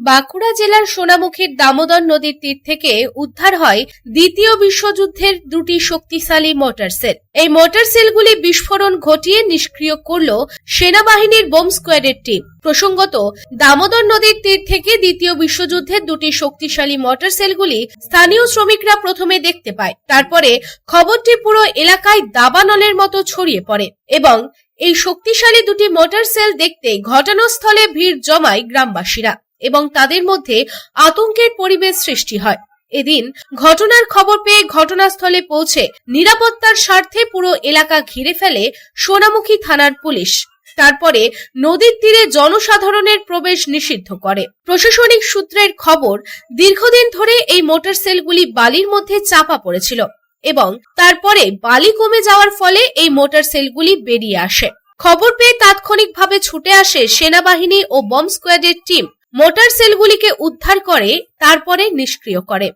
বাঁকুড়া জেলার সোনামুখীর দামোদর নদীর তীর থেকে উদ্ধার হয় দ্বিতীয় বিশ্বযুদ্ধের দুটি শক্তিশালী মোটর সেল। এই মোটর সেলগুলি বিস্ফোরণ ঘটিয়ে নিষ্ক্রিয় করল সেনাবাহিনীর বোম স্কোয়াডের টিম। প্রসঙ্গত, দামোদর নদীর তীর থেকে দ্বিতীয় বিশ্বযুদ্ধের দুটি শক্তিশালী মোটর সেলগুলি স্থানীয় শ্রমিকরা প্রথমে দেখতে পায়। তারপরে খবরটি পুরো এলাকায় দাবানলের মতো ছড়িয়ে পড়ে এবং এই শক্তিশালী দুটি মোটর সেল দেখতে ঘটনাস্থলে ভিড় জমায় গ্রামবাসীরা এবং তাদের মধ্যে আতঙ্কের পরিবেশ সৃষ্টি হয়। এদিন ঘটনার খবর পেয়ে ঘটনাস্থলে পৌঁছে নিরাপত্তার স্বার্থে পুরো এলাকা ঘিরে ফেলে সোনামুখী থানার পুলিশ। তারপরে নদীর তীরে জনসাধারণের প্রবেশ নিষিদ্ধ করে। প্রশাসনিক সূত্রের খবর, দীর্ঘদিন ধরে এই মোটর সেলগুলি বালির মধ্যে চাপা পড়েছিল এবং তারপরে বালি কমে যাওয়ার ফলে এই মোটর সেলগুলি বেরিয়ে আসে। খবর পেয়ে তাৎক্ষণিকভাবে ছুটে আসে সেনাবাহিনী ও বম স্কোয়াডের টিম। মোটর সেলগুলিকে উদ্ধার করে তারপরে নিষ্ক্রিয় করে।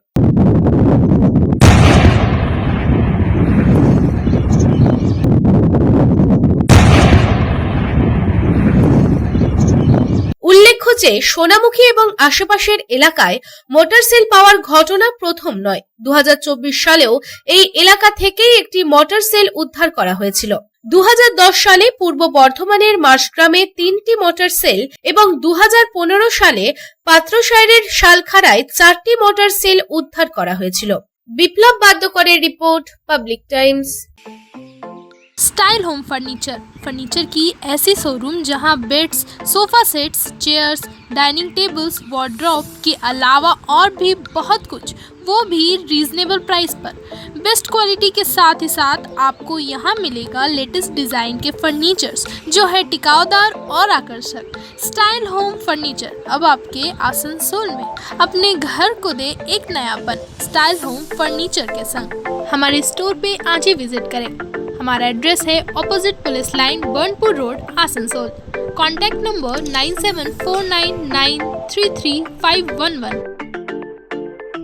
উল্লেখ্য যে সোনামুখী এবং আশেপাশের এলাকায় মোটর সেল পাওয়ার ঘটনা প্রথম নয়। 2024 সালেও এই এলাকা থেকেই একটি মোটর সেল উদ্ধার করা হয়েছিল। 2010 সালে পূর্ব বর্ধমানের মাসগ্রামে 3টি মোটর সেল এবং 2015 সালে পাত্রসায়রের শালখারায় 4টি মোটর সেল উদ্ধার করা হয়েছিল। বিপ্লব বাদ্যকরের report, Public Times. Style home furniture की ऐसी शोरूम जहां beds, sofa sets, chairs, dining tables, wardrobe के अलावा और भी बहुत कुछ, वो भी रीजनेबल प्राइस पर। बेस्ट क्वालिटी के साथ ही साथ आपको यहाँ मिलेगा लेटेस्ट डिज़ाइन के फर्नीचर्स जो है टिकाऊदार और आकर्षक। स्टाइल होम फर्नीचर अब आपके आसनसोल में। अपने घर को दे एक नयापन स्टाइल होम फर्नीचर के संग। हमारे स्टोर पे आज ही विजिट करें। हमारा एड्रेस है opposite police line, Burnpur road, Asansol. Contact number 9749933511।